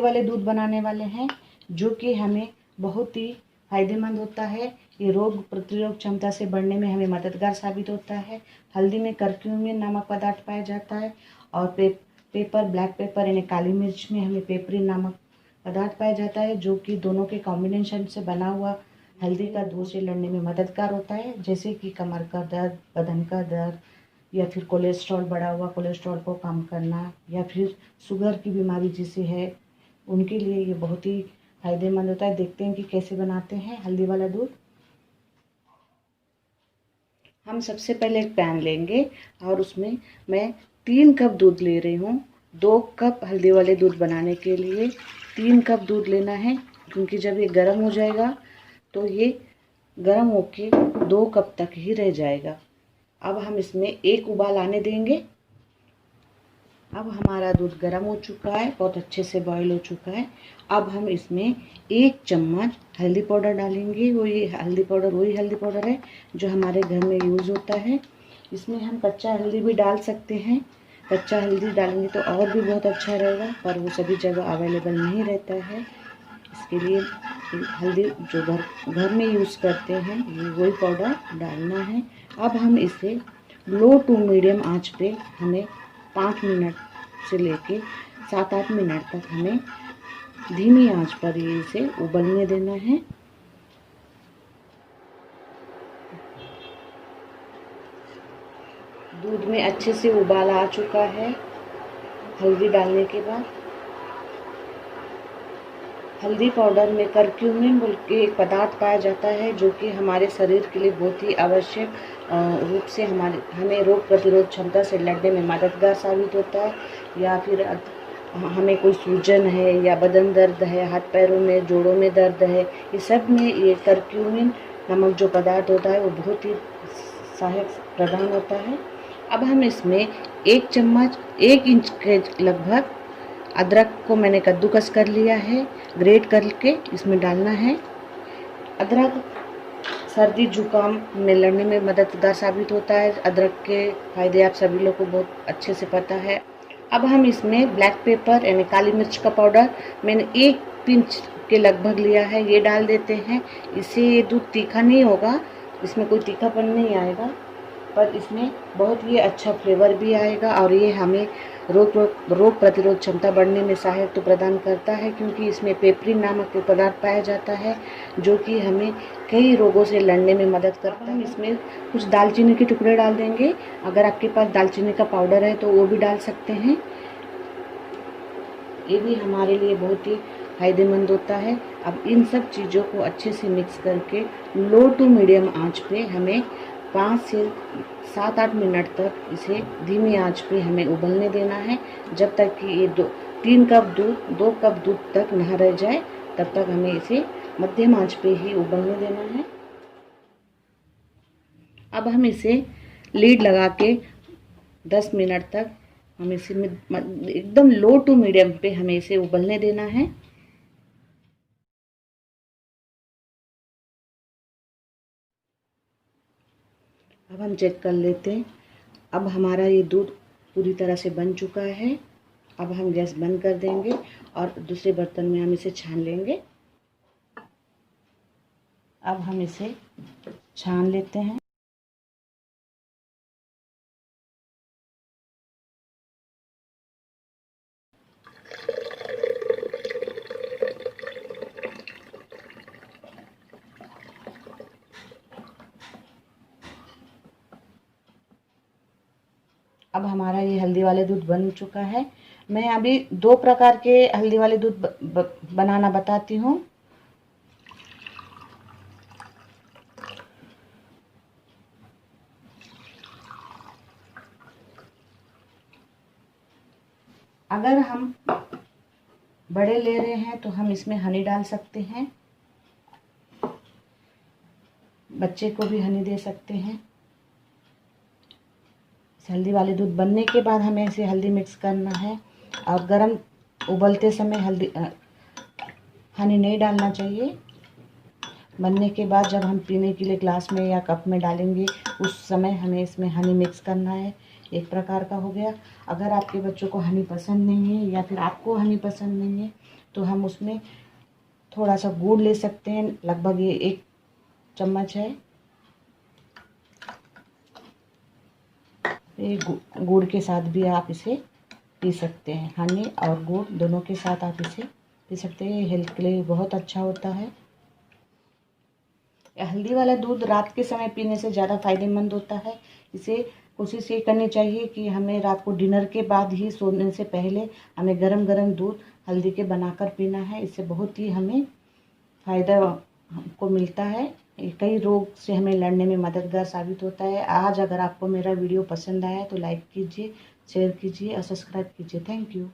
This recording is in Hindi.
वाले दूध बनाने वाले हैं, जो कि हमें बहुत ही फायदेमंद होता है। ये रोग प्रतिरोधक क्षमता से बढ़ने में हमें मददगार साबित होता है। हल्दी में करक्यूमिन नामक पदार्थ पाया जाता है और पेपर ब्लैक पेपर यानी काली मिर्च में हमें पेपरिन नामक पदार्थ पाया जाता है, जो कि दोनों के कॉम्बिनेशन से बना हुआ हल्दी का दूध से लड़ने में मददगार होता है, जैसे कि कमर का दर्द, बदन का दर्द, या फिर कोलेस्ट्रॉल, बढ़ा हुआ कोलेस्ट्रॉल को कम करना, या फिर शुगर की बीमारी जिसे है उनके लिए ये बहुत ही फायदेमंद होता है। देखते हैं कि कैसे बनाते हैं हल्दी वाला दूध। हम सबसे पहले एक पैन लेंगे और उसमें मैं 3 कप दूध ले रही हूँ। 2 कप हल्दी वाले दूध बनाने के लिए 3 कप दूध लेना है, क्योंकि जब ये गर्म हो जाएगा तो ये गर्म होके 2 कप तक ही रह जाएगा। अब हम इसमें एक उबाल आने देंगे। अब हमारा दूध गर्म हो चुका है, बहुत अच्छे से बॉईल हो चुका है। अब हम इसमें 1 चम्मच हल्दी पाउडर डालेंगे। वही हल्दी पाउडर है जो हमारे घर में यूज़ होता है। इसमें हम कच्चा हल्दी भी डाल सकते हैं। कच्चा हल्दी डालेंगे तो और भी बहुत अच्छा रहेगा, पर वो सभी जगह अवेलेबल नहीं रहता है। इसके लिए हल्दी जो घर में यूज़ करते हैं ये वही पाउडर डालना है। अब हम इसे लो टू मीडियम आंच पे हमें 5 मिनट से लेके 7-8 मिनट तक हमें धीमी आंच पर इसे उबलने देना है। दूध में अच्छे से उबाल आ चुका है हल्दी डालने के बाद। हल्दी पाउडर में करक्यूमिन बोल के एक पदार्थ पाया जाता है, जो कि हमारे शरीर के लिए बहुत ही आवश्यक रूप से हमें रोग प्रतिरोध क्षमता से लड़ने में मददगार साबित होता है। या फिर हमें कोई सूजन है या बदन दर्द है, हाथ पैरों में, जोड़ों में दर्द है, ये सब में ये करक्यूमिन नामक जो पदार्थ होता है वो बहुत ही सहायक प्रदान होता है। अब हम इसमें 1 चम्मच 1 इंच के लगभग अदरक को मैंने कद्दूकस कर लिया है, ग्रेट करके इसमें डालना है। अदरक सर्दी जुकाम में लड़ने में मददगार साबित होता है। अदरक के फायदे आप सभी लोग को बहुत अच्छे से पता है। अब हम इसमें ब्लैक पेपर यानी काली मिर्च का पाउडर मैंने 1 पिंच के लगभग लिया है, ये डाल देते हैं। इससे ये दूध तीखा नहीं होगा, इसमें कोई तीखापन नहीं आएगा, पर इसमें बहुत ही अच्छा फ्लेवर भी आएगा और ये हमें रोग प्रतिरोध क्षमता बढ़ने में सहायता तो प्रदान करता है, क्योंकि इसमें पेपरिन नामक पदार्थ पाया जाता है, जो कि हमें कई रोगों से लड़ने में मदद करता है। हम इसमें कुछ दालचीनी के टुकड़े डाल देंगे। अगर आपके पास दालचीनी का पाउडर है तो वो भी डाल सकते हैं, ये भी हमारे लिए बहुत ही फायदेमंद होता है। अब इन सब चीज़ों को अच्छे से मिक्स करके लो टू मीडियम आंच पे हमें 5 से 7-8 मिनट तक इसे धीमी आंच पे हमें उबलने देना है, जब तक कि ये 2 कप दूध तक न रह जाए, तब तक हमें इसे मध्यम आंच पे ही उबलने देना है। अब हम इसे लीड लगा के 10 मिनट तक हम इसे एकदम लो टू मीडियम पे हमें इसे उबलने देना है। अब हम चेक कर लेते हैं। अब हमारा ये दूध पूरी तरह से बन चुका है। अब हम गैस बंद कर देंगे और दूसरे बर्तन में हम इसे छान लेंगे। अब हम इसे छान लेते हैं। अब हमारा ये हल्दी वाले दूध बन चुका है। मैं अभी 2 प्रकार के हल्दी वाले दूध बनाना बताती हूँ। अगर हम बड़े ले रहे हैं तो हम इसमें हनी डाल सकते हैं, बच्चे को भी हनी दे सकते हैं। हल्दी वाले दूध बनने के बाद हमें इसे हल्दी मिक्स करना है और गरम उबलते समय हनी नहीं डालना चाहिए। बनने के बाद जब हम पीने के लिए ग्लास में या कप में डालेंगे उस समय हमें इसमें हनी मिक्स करना है। एक प्रकार का हो गया। अगर आपके बच्चों को हनी पसंद नहीं है या फिर आपको हनी पसंद नहीं है तो हम उसमें थोड़ा सा गुड़ ले सकते हैं, लगभग ये 1 चम्मच है। ये गुड़ के साथ भी आप इसे पी सकते हैं, हनी और गुड़ दोनों के साथ आप इसे पी सकते हैं। हेल्थ के लिए बहुत अच्छा होता है। हल्दी वाला दूध रात के समय पीने से ज़्यादा फायदेमंद होता है। इसे कोशिश ये करनी चाहिए कि हमें रात को डिनर के बाद ही, सोने से पहले हमें गरम गरम दूध हल्दी के बनाकर पीना है। इससे बहुत ही हमें फ़ायदा हमको मिलता है। कई रोग से हमें लड़ने में मददगार साबित होता है। आज अगर आपको मेरा वीडियो पसंद आया तो लाइक कीजिए, शेयर कीजिए और सब्सक्राइब कीजिए। Thank you.